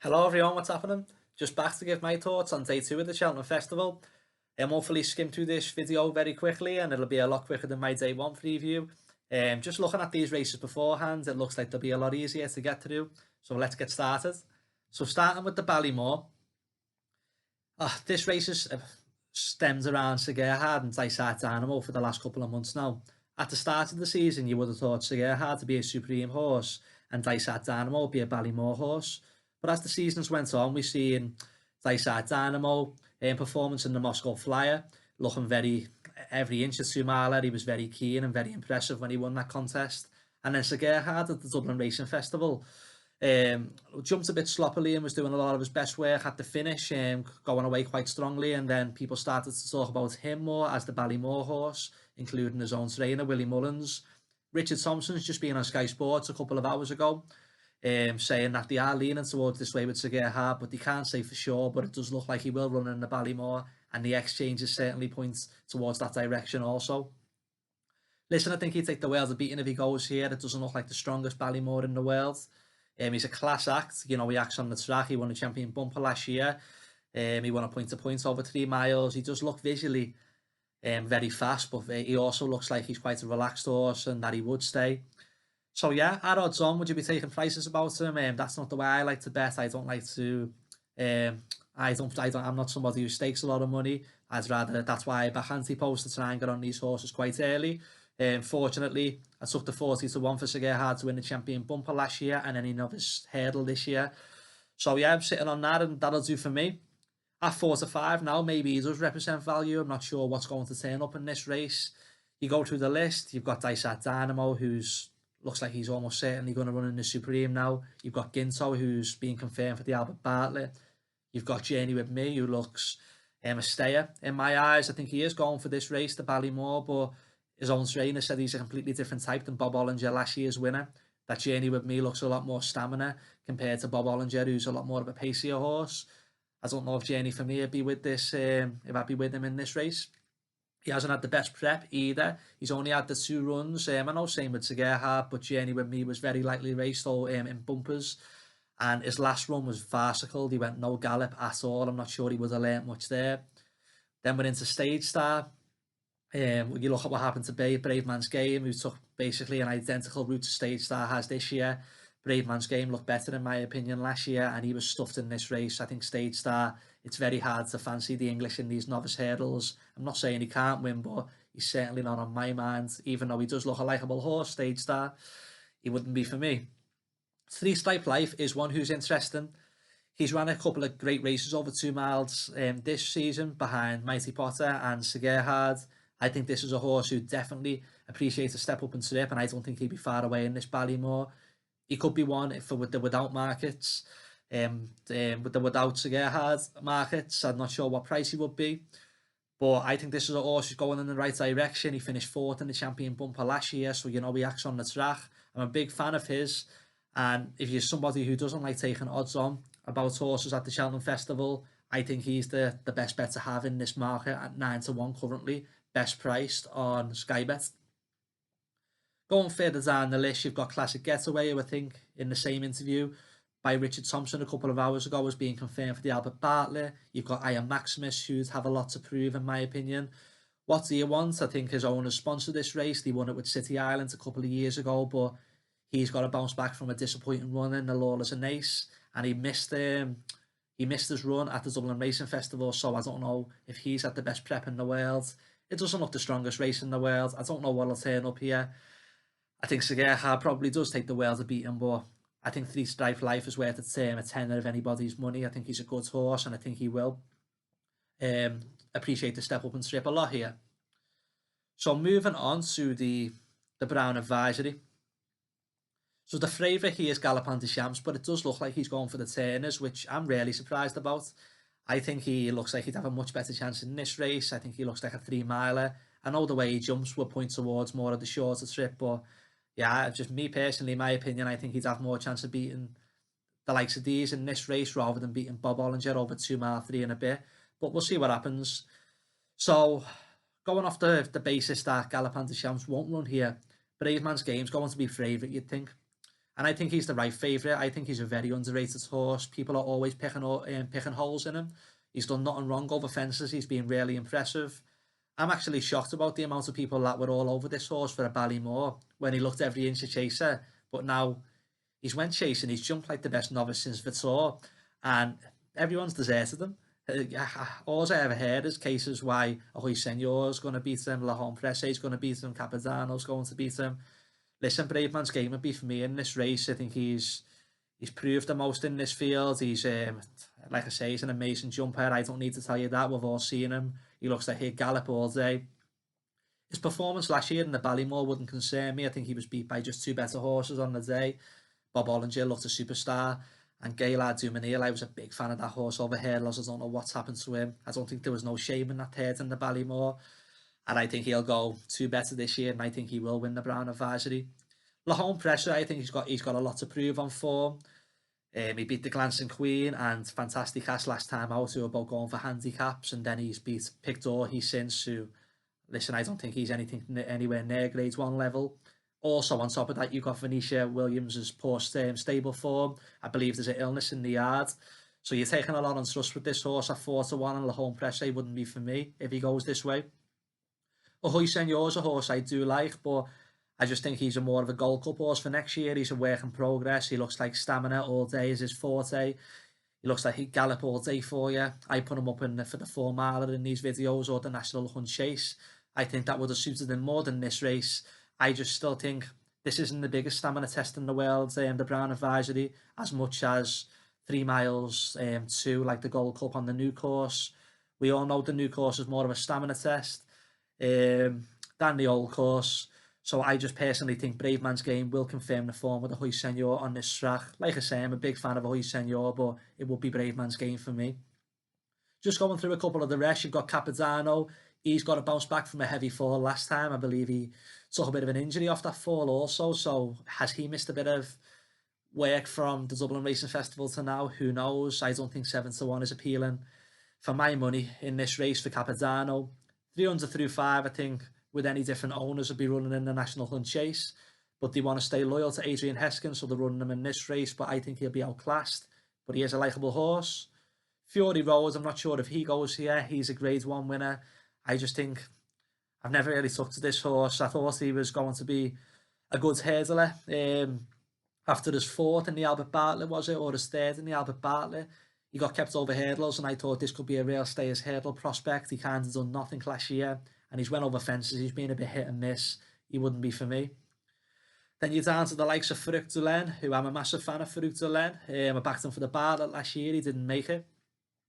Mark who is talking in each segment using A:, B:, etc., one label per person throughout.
A: Hello everyone, what's happening? Just back to give my thoughts on day 2 of the Cheltenham Festival. Hopefully skim through this video very quickly and it'll be a lot quicker than my day 1 preview. Just looking at these races beforehand, it looks like they'll be a lot easier to get through. So let's get started. So starting with the Ballymore. This race is stems around Sir Gerhard and Dysart Dynamo for the last couple of months now. At the start of the season, you would have thought Sir Gerhard to be a supreme horse and Dysart Dynamo would be a Ballymore horse. But as the seasons went on, we've seen Dysart Dynamo performance in the Moscow Flyer, looking every inch of 2 miler. He was very keen and very impressive when he won that contest. And then Sir Gerhard at the Dublin Racing Festival jumped a bit sloppily and was doing a lot of his best work at the finish, going away quite strongly. And then people started to talk about him more as the Ballymore horse, including his own trainer, Willie Mullins. Richard Thompson's just been on Sky Sports a couple of hours ago, saying that they are leaning towards this way with Sir Gerhard, but they can't say for sure, but it does look like he will run in the Ballymore, and the exchanges certainly point towards that direction also. Listen, I think he'd take the Wales a beating if he goes here. It doesn't look like the strongest Ballymore in the world. He's a class act, he acts on the track. He won a champion bumper last year. He won a point-to-point over 3 miles. He does look visually very fast, but he also looks like he's quite a relaxed horse and that he would stay. So yeah, at odds on, would you be taking prices about him? That's not the way I like to bet. I don't like to. I'm not somebody who stakes a lot of money. I'd rather. That's why I back anti-post to try and get on these horses quite early. Fortunately, I took the 40-1 for Sir Gerhard to win the champion bumper last year and any novice hurdle this year. So yeah, I'm sitting on that, and that'll do for me. At 4-5 now, maybe he does represent value. I'm not sure what's going to turn up in this race. You go through the list. You've got Dysart Dynamo, who's looks like he's almost certainly going to run in the Supreme now. You've got Ginto, who's been confirmed for the Albert Bartlett. You've got Journey With Me, who looks a stayer. In my eyes, I think he is going for this race, the Ballymore, but his own trainer said he's a completely different type than Bob Olinger, last year's winner. That Journey With Me looks a lot more stamina compared to Bob Olinger, who's a lot more of a pacier horse. I don't know if Journey For Me would be with this, if I'd be with him in this race. He hasn't had the best prep either. He's only had the 2 runs. I know same with Sir Gerhard, but Journey With Me was very lightly raced though, in bumpers. And his last run was farcical. He went no gallop at all. I'm not sure he would have learnt much there. Then we're into Stage Star. You look at what happened to Brave Man's Game, who took basically an identical route to Stage Star has this year. Brave Man's Game looked better in my opinion last year, and he was stuffed in this race. I think Stage Star, it's very hard to fancy the English in these novice hurdles. I'm not saying he can't win, but he's certainly not on my mind. Even though he does look a likeable horse, Stage Star, he wouldn't be for me. 3 Stripe Life is one who's interesting. He's ran a couple of great races over 2 miles this season behind Mighty Potter and Sir Gerhard. I think this is a horse who definitely appreciates a step up and trip, and I don't think he'd be far away in this Ballymore. He could be one with the without markets. With the without Sir Gerhard markets, I'm not sure what price he would be. But I think this is a horse who's going in the right direction. He finished 4th in the champion bumper last year, so he acts on the track. I'm a big fan of his. And if you're somebody who doesn't like taking odds on about horses at the Cheltenham Festival, I think he's the best bet to have in this market at 9-1 currently. Best priced on Sky Bet. Going further down the list, you've got Classic Getaway, who I think in the same interview by Richard Thompson a couple of hours ago was being confirmed for the Albert Bartlett. You've got Iron Maximus, who'd have a lot to prove in my opinion. What do you want? I think his owners sponsored this race. They won it with City Island a couple of years ago, but he's got to bounce back from a disappointing run in the Lawless and Ace, and he missed his run at the Dublin Racing Festival, so I don't know if he's at the best prep in the world. It doesn't look the strongest race in the world. I don't know what'll turn up here. I think Sir Gerhard probably does take the Wales to beat him, but I think 3 Stripe Life is worth a tenner of anybody's money. I think he's a good horse, and I think he will appreciate the step up and trip a lot here. So moving on to the Brown Advisory. So the favourite here is Galopin Des Champs, but it does look like he's going for the Turners, which I'm really surprised about. I think he looks like he'd have a much better chance in this race. I think he looks like a 3 miler. I know the way he jumps will point towards more of the shorter trip, but yeah, just me personally, my opinion, I think he'd have more chance of beating the likes of these in this race rather than beating Bob Olinger over 2 mile 3 and a bit. But we'll see what happens. So going off the basis that Galopin Des Champs won't run here, Brave Man's Game's going to be favourite, you'd think. And I think he's the right favourite. I think he's a very underrated horse. People are always picking holes in him. He's done nothing wrong over fences. He's been really impressive. I'm actually shocked about the amount of people that were all over this horse for a Ballymore when he looked every inch a chaser. But now he's went chasing. He's jumped like the best novice since Vitor, and everyone's deserted him. All I ever heard is cases why Ahoy Senor's going to beat him, Lahon Presse's going to beat him, Capadano's going to beat him. Listen, Brave Man's Game would be for me in this race. I think he's proved the most in this field. He's like I say, he's an amazing jumper. I don't need to tell you that. We've all seen him. He looks like he'd gallop all day. His performance last year in the Ballymore wouldn't concern me. I think he was beat by just two better horses on the day. Bob Olinger looked a superstar. And Gaillard Du Mesnil, I was a big fan of that horse over hurdles. I don't know what's happened to him. I don't think there was no shame in that third in the Ballymore. And I think he'll go two better this year, and I think he will win the Brown Advisory. Lahone Pressure, I think he's got a lot to prove on form. He beat the Glancing Queen and Fantastic Ass last time out, who were both going for handicaps, and then he's beat Fil Dor since, who, listen, I don't think he's anywhere near grade 1 level. Also, on top of that, you've got Venetia Williams' poor stable form. I believe there's an illness in the yard. So you're taking a lot on trust with this horse at 4-1, and Lahone Pressure wouldn't be for me if he goes this way. Ahoy Senor's a horse I do like, but I just think he's more of a Gold Cup horse for next year. He's a work in progress. He looks like stamina all day is his forte. He looks like he'd gallop all day for you. I put him up for the 4 miler in these videos, or the National Hunt Chase. I think that would have suited him more than this race. I just still think this isn't the biggest stamina test in the world, the Brown Advisory, as much as 3 miles to like the Gold Cup on the new course. We all know the new course is more of a stamina test than the old course. So I just personally think Brave Man's Game will confirm the form with Ahoy Senor on this track. Like I say, I'm a big fan of Ahoy Senor, but it would be Brave Man's Game for me. Just going through a couple of the rest, you've got Capadano. He's got to bounce back from a heavy fall last time. I believe he took a bit of an injury off that fall also. So has he missed a bit of work from the Dublin Racing Festival to now? Who knows? I don't think 7-1 is appealing for my money in this race for Capadano. 300 through 5, I think, with any different owners would be running in the National Hunt Chase. But they want to stay loyal to Adrian Heskin, so they're running him in this race. But I think he'll be outclassed. But he is a likeable horse. Fury Road, I'm not sure if he goes here. He's a grade 1 winner. I just think I've never really took to this horse. I thought he was going to be a good hurdler. After his 4th in the Albert Bartlett, was it? Or his 3rd in the Albert Bartlett. He got kept over hurdles, and I thought this could be a real stayers hurdle prospect. He kind of done nothing last year, and he's went over fences. He's been a bit hit and miss. He wouldn't be for me. Then you're down to the likes of Farouk Dulain, who I'm a massive fan of Farouk Dulain. I backed him for the Bartlett last year. He didn't make it.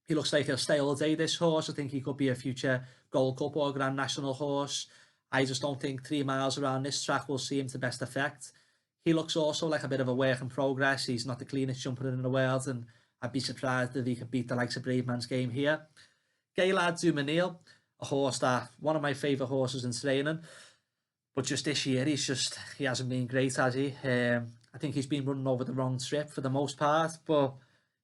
A: He looks like he'll stay all day, this horse. I think he could be a future Gold Cup or Grand National horse. I just don't think 3 miles around this track will see him to best effect. He looks also like a bit of a work in progress. He's not the cleanest jumper in the world, and I'd be surprised if he could beat the likes of Brave Man's Game here. Gaillard Du Mesnil, a horse that, one of my favourite horses in training. But just this year, he hasn't been great, has he? I think he's been running over the wrong trip for the most part, but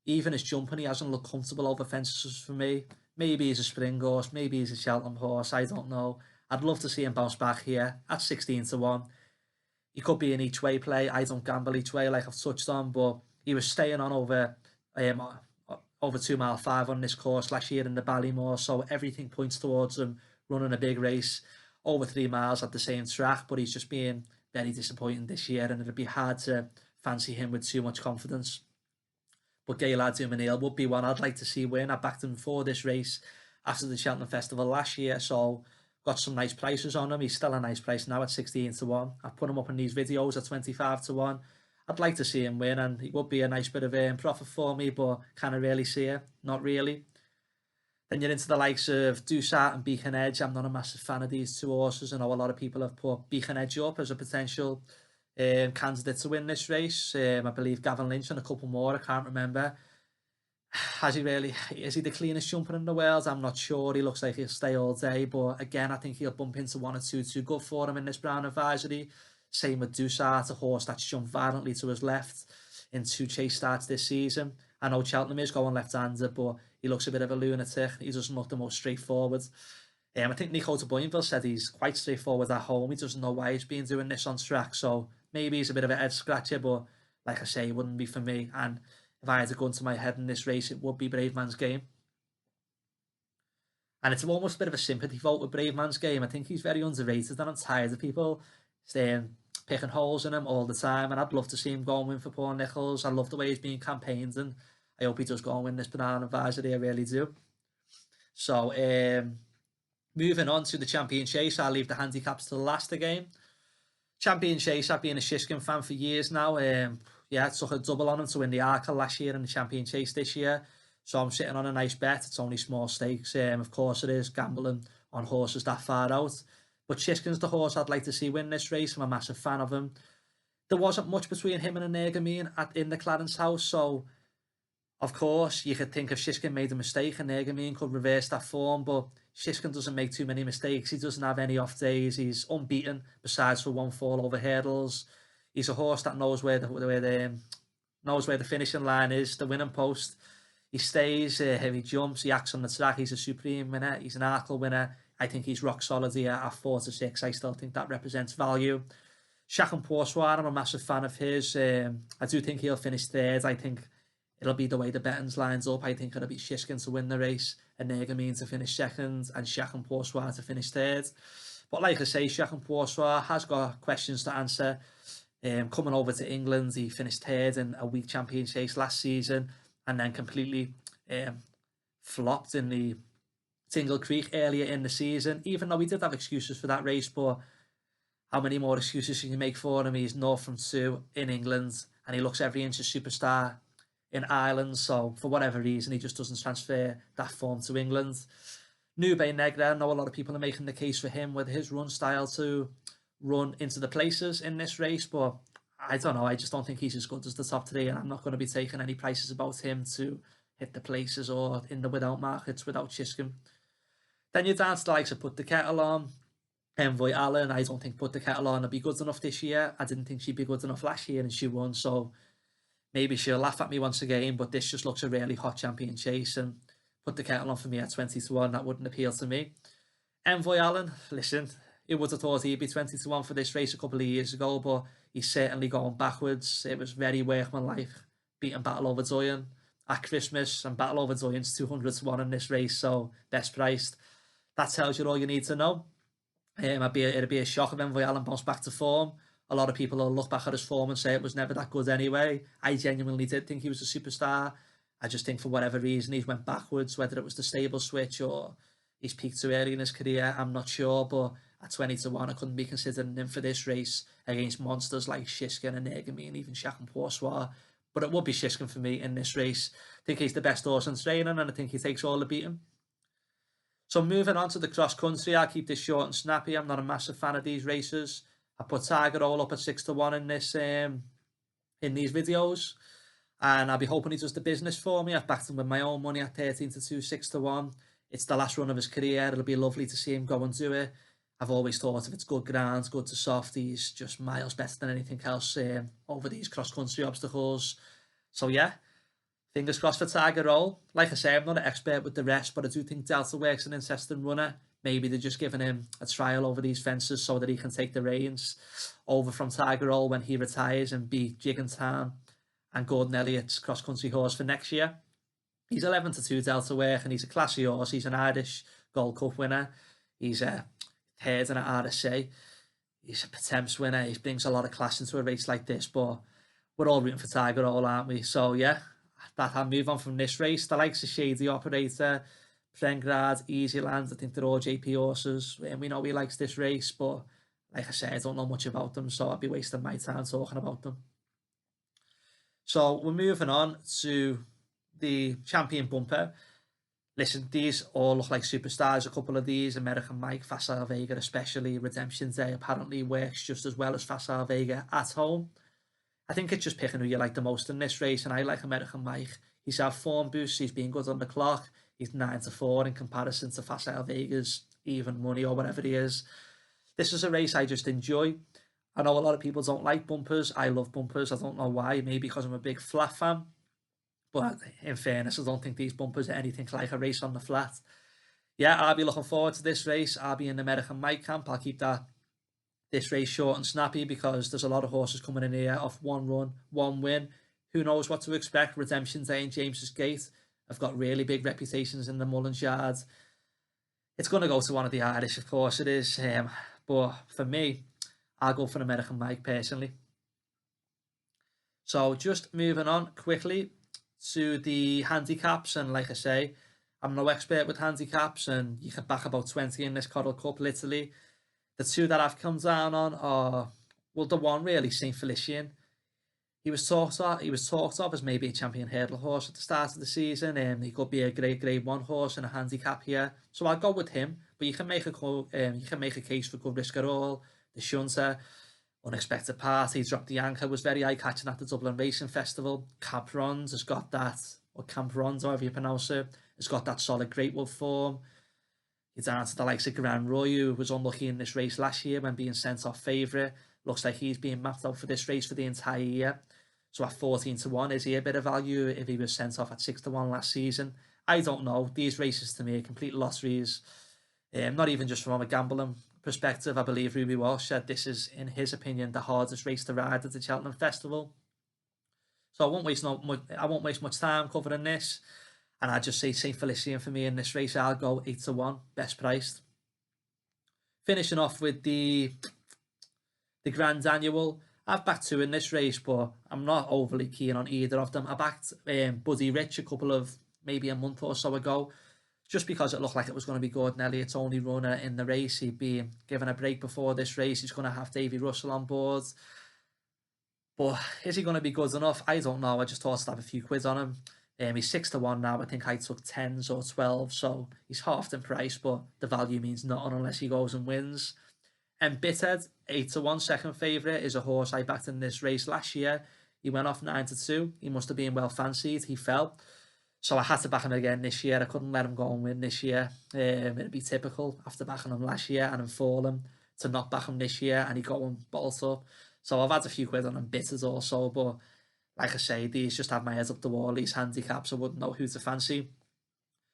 A: even his jumping, he hasn't looked comfortable over fences for me. Maybe he's a spring horse, maybe he's a Cheltenham horse, I don't know. I'd love to see him bounce back here at 16-1. He could be an each way play. I don't gamble each way like I've touched on, but he was staying on over 2 mile 5 on this course last year in the Ballymore, so everything points towards him running a big race over 3 miles at the same track, but he's just being very disappointing this year, and it'd be hard to fancy him with too much confidence. But Gaillard Du Mesnil would be one I'd like to see win. I backed him for this race after the Cheltenham Festival last year, so got some nice prices on him. He's still a nice price now at 16-1. I've put him up in these videos at 25-1. I'd like to see him win, and it would be a nice bit of profit for me, but can I really see it? Not really. Then you're into the likes of Dusat and Beacon Edge. I'm not a massive fan of these two horses. I know a lot of people have put Beacon Edge up as a potential candidate to win this race. I believe Gavin Lynch and a couple more, I can't remember. Is he the cleanest jumper in the world? I'm not sure. He looks like he'll stay all day, but again, I think he'll bump into 1 or 2 too good for him in this Brown Advisory. Same with Dusat, a horse that's jumped violently to his left in 2 chase starts this season. I know Cheltenham is going left-handed, but he looks a bit of a lunatic. He doesn't look the most straightforward. I think Nico de Boinville said he's quite straightforward at home. He doesn't know why he's been doing this on track, so maybe he's a bit of a head scratcher, but like I say, it wouldn't be for me. And if I had to go into my head in this race, it would be Brave Man's Game. And it's almost a bit of a sympathy vote with Brave Man's Game. I think he's very underrated, and I'm tired of people staying picking holes in him all the time. And I'd love to see him go and win for Paul Nicholls. I love the way he's being campaigned, and I hope he does go and win this Banana Advisory. I really do. So, moving on to the Champion Chase, I'll leave the handicaps to the last game. Champion Chase, I've been a Shishkin fan for years now. Yeah, I took a double on him to win the Arkle last year and the Champion Chase this year. So I'm sitting on a nice bet. It's only small stakes. Of course it is, gambling on horses that far out. But Shishkin's the horse I'd like to see win this race. I'm a massive fan of him. There wasn't much between him and Energamine in the Clarence House. So, of course, you could think if Shishkin made a mistake, Energamine could reverse that form. But Shishkin doesn't make too many mistakes. He doesn't have any off days. He's unbeaten, besides for one fall over hurdles. He's a horse that knows where the finishing line is, the winning post. He stays, he jumps, he acts on the track. He's a supreme winner. He's an Arkle winner. I think he's rock solid here at 4-6. I still think that represents value. Shacham Poursoir, I'm a massive fan of his. I do think he'll finish third. I think it'll be the way the betting's lines up. I think it'll be Shishkin to win the race, and Energamine to finish second, and Shacham Poursoir to finish third. But like I say, Shacham Poursoir has got questions to answer. Coming over to England, he finished third in a weak Champion Chase last season, and then completely flopped in the Tingle Creek earlier in the season, even though he did have excuses for that race. But how many more excuses can you make for him? He's north from 2 in England, and he looks every inch a superstar in Ireland. So for whatever reason, he just doesn't transfer that form to England. Nube Negra, I know a lot of people are making the case for him with his run style to run into the places in this race, but I don't know. I just don't think he's as good as the top 3, and I'm not going to be taking any prices about him to hit the places or in the without markets without Shishkin. Then you're down to the likes of Put the Kettle On, Envoy Allen. I don't think Put the Kettle On will be good enough this year. I didn't think she'd be good enough last year, and she won, so maybe she'll laugh at me once again, but this just looks a really hot Champion Chase, and Put the Kettle On for me at 20-1, that wouldn't appeal to me. Envoy Allen, listen, who would have thought he'd be 20-1 for this race a couple of years ago, but he's certainly going backwards. It was very workmanlike, beating Battle Over Doyen at Christmas, and Battle Over Doyen's 200-1 in this race, so best priced. That tells you all you need to know. It'd be a shock if Envoy Allen bounced back to form. A lot of people will look back at his form and say it was never that good anyway. I genuinely did think he was a superstar. I just think for whatever reason he went backwards, whether it was the stable switch or he's peaked too early in his career, I'm not sure, but at 20-1, I couldn't be considering him for this race against monsters like Shishkin and Energamine and even Shacham Poursoir. But it would be Shishkin for me in this race. I think he's the best horse in training, and I think he takes all the beating. So moving on to the cross country, I'll keep this short and snappy. I'm not a massive fan of these races. I put Tiger Roll up at 6-1 in this in these videos, and I'll be hoping he does the business for me. I've backed him with my own money at 13-2, 6-1. It's the last run of his career. It'll be lovely to see him go and do it. I've always thought if it's good ground, good to soft, he's just miles better than anything else over these cross-country obstacles. So yeah, fingers crossed for Tiger Roll. Like I say, I'm not an expert with the rest, but I do think Delta Works an interesting runner. Maybe they're just giving him a trial over these fences so that he can take the reins over from Tiger Roll when he retires and be Giggintown and Gordon Elliott's cross-country horse for next year. He's 11-2 Delta Work, and he's a classy horse. He's an Irish Gold Cup winner. He's a third in an RSA. He's a Potemps winner. He brings a lot of class into a race like this, but we're all rooting for Tiger Roll, aren't we? So yeah, I'll move on from this race. The likes of Shady Operator, Prengrad, Easyland, I think they're all JP horses, and we know he likes this race, but like I said, I don't know much about them, so I'd be wasting my time talking about them. So we're moving on to the Champion Bumper. Listen, these all look like superstars. A couple of these, American Mike, Facile Vega especially, Redemption Day apparently works just as well as Facile Vega at home. I think it's just picking who you like the most in this race, and I like American Mike. He's had form boosts, he's been good on the clock, he's 9-4 in comparison to Facile Vega's even money or whatever he is. This is a race I just enjoy. I know a lot of people don't like bumpers. I love bumpers. I don't know why, maybe because I'm a big flat fan. But in fairness, I don't think these bumpers are anything like a race on the flat. Yeah, I'll be looking forward to this race. I'll be in the American Mike camp. I'll keep that this race short and snappy because there's a lot of horses coming in here off one run, one win. Who knows what to expect? Redemption Day and James's Gate have got really big reputations in the Mullins Yard. It's going to go to one of the Irish, of course it is. But for me, I'll go for American Mike personally. So just moving on quickly to the handicaps, and like I say, I'm no expert with handicaps, and you can back about 20 in this Coral Cup, literally. The two that I've come down on are, well, the one really, St. Felician. He was talked of as maybe a champion hurdle horse at the start of the season, and he could be a grade 1 horse in a handicap here. So I'll go with him. But you can make a case for Good Risk at All, the Shunter, Unexpected Party, Drop the Anchor was very eye-catching at the Dublin Racing Festival. Caprons has got that, or Camprons, however you pronounce it, has got that solid Greatwood form. You're down to the likes of Grand Roy, who was unlucky in this race last year when being sent off favourite. Looks like he's being mapped out for this race for the entire year. So at 14-1, is he a bit of value if he was sent off at 6-1 last season? I don't know. These races to me are complete lotteries. Not even just from a gambling perspective. I believe Ruby Walsh said this is, in his opinion, the hardest race to ride at the Cheltenham Festival. So I won't waste much time covering this. And I just say St. Felician for me in this race. I'll go 8-1, best priced. Finishing off with the Grand Annual. I've backed 2 in this race, but I'm not overly keen on either of them. I backed Buddy Rich maybe a month or so ago, just because it looked like it was going to be Gordon Elliott's only runner in the race. He'd be given a break before this race. He's going to have Davy Russell on board. But is he going to be good enough? I don't know. I just thought I'd have a few quid on him. He's 6-1 now. I think I took 10s or 12, so he's halved in price, but the value means nothing unless he goes and wins. And Bitted, 8-1, second favourite, is a horse I backed in this race last year. He went off 9-2. He must have been well fancied. He fell. So I had to back him again this year. I couldn't let him go and win this year. It'd be typical after backing him last year and him falling to not back him this year and he go and bolt up. So I've had a few quid on him, Bitted also, but like I say, these just have my head up the wall. These handicaps, I wouldn't know who to fancy.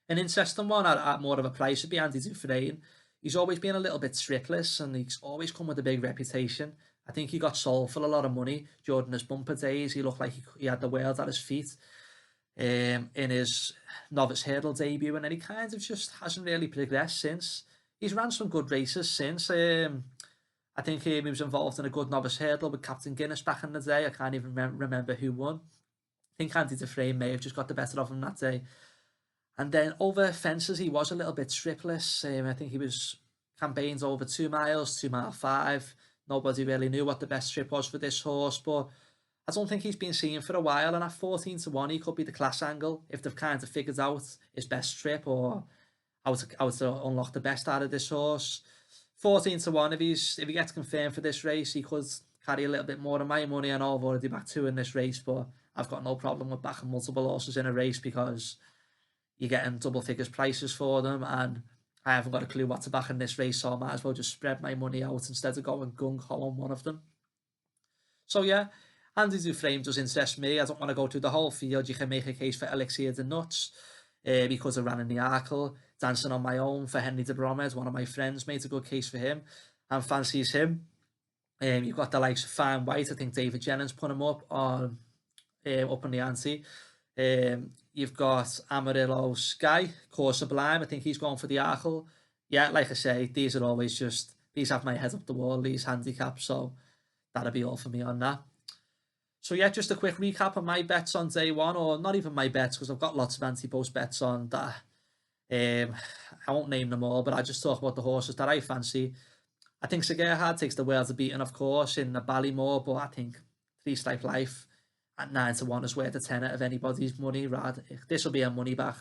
A: An interesting one at more of a price would be Andy Dufresne. He's always been a little bit stripless and he's always come with a big reputation. I think he got sold for a lot of money during his bumper days. He looked like he had the world at his feet in his novice hurdle debut, and then he kind of just hasn't really progressed since. He's ran some good races since. I think he was involved in a good novice hurdle with Captain Guinness back in the day. I can't even remember who won. I think Andy Dufresne may have just got the better of him that day. And then over fences, he was a little bit stripless. I think he was campaigned over 2 miles, 2 mile 5. Nobody really knew what the best trip was for this horse, but I don't think he's been seen for a while. And at 14-1, he could be the class angle if they've kind of figured out his best trip or how to unlock the best out of this horse. 14-1, if he gets confirmed for this race, he could carry a little bit more of my money. I know I've already backed 2 in this race, but I've got no problem with backing multiple horses in a race because you're getting double figures prices for them, and I haven't got a clue what to back in this race, so I might as well just spread my money out instead of going gung-ho on one of them. So yeah, Andy Dufresne does interest me. I don't want to go through the whole field. You can make a case for Elixir de Nuts because I ran in the Arkle. Dancing on My Own for Henry de Bromhead, one of my friends, made a good case for him and fancies him. You've got the likes of Fine White. I think David Jennings put him up on the ante. You've got Amarillo Sky, Course Sublime. I think he's going for the Arkle. Yeah, like I say, these are always these have my head up the wall, these handicaps, so that'll be all for me on that. So yeah, just a quick recap of my bets on day one, or not even my bets, because I've got lots of anti-post bets on that. I won't name them all, but I just talk about the horses that I fancy. I think Sir Gerhard takes the world to beating, of course, in the Ballymore, but I think 3 Stripe Life at 9-1 is worth a tenner of anybody's money. This will be a money back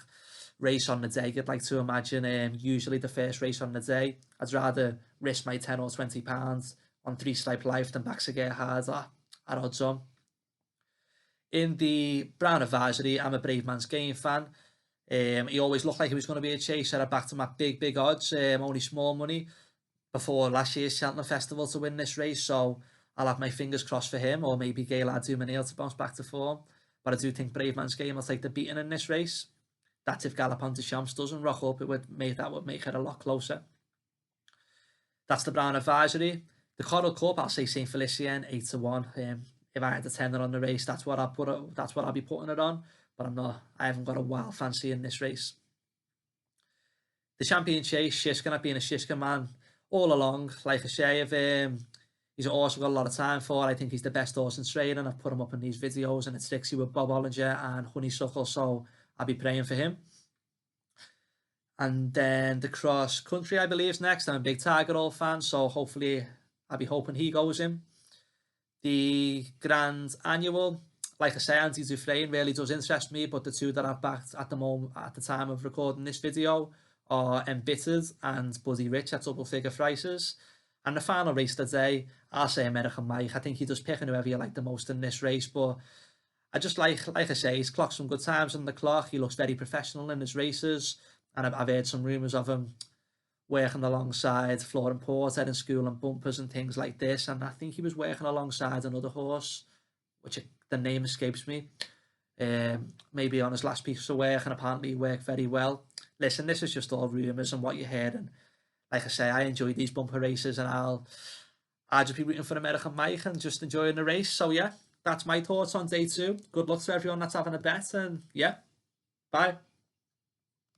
A: race on the day, I'd like to imagine. Usually the first race on the day, I'd rather risk my 10 or 20 pounds on 3 Stripe Life than back Sir Gerhard at odds on. In the Brown Advisory, I'm a Brave Man's Game fan. He always looked like he was going to be a chaser. I backed him at big odds, only small money before last year's Cheltenham Festival to win this race, so I'll have my fingers crossed for him, or maybe Gaillard Du Mesnil to bounce back to form. But I do think Brave Man's Game will take the beating in this race. That's if Galopin de Champs doesn't rock up, that would make it a lot closer. That's the Brown Advisory. The Coral Cup, I'll say St Felicien 8-1. If I had to tender on the race, that's what I'll be putting it on. But I haven't got a wild fancy in this race. The Champion Chase, Shishkin, I've been a Shishkin man all along. Like I say, if he's a horse I've got a lot of time for. I think he's the best horse in training. I've put him up in these videos, and it's Trixie with Bob Olinger and Honeysuckle, so I'll be praying for him. And then the Cross Country, I believe, is next. I'm a big Tiger Hall fan, so hopefully I'll be hoping he goes in. The Grand Annual, like I say, Andy Dufresne really does interest me, but the two that I've backed at the moment, at the time of recording this video, are Embittered and Buddy Rich at double figure prices. And the final race of the day, I'll say American Mike. I think he does pick whoever you like the most in this race, but I just like I say, he's clocked some good times on the clock. He looks very professional in his races, and I've heard some rumours of him working alongside Florent Porter in School and Bumpers and things like this, and I think he was working alongside another horse, which the name escapes me, maybe on his last piece of work, and apparently he worked very well. Listen, this is just all rumours and what you heard, and like I say, I enjoy these bumper races, and I'll just be rooting for American Mike and just enjoying the race. So yeah, that's my thoughts on day 2. Good luck to everyone that's having a bet, and yeah, bye.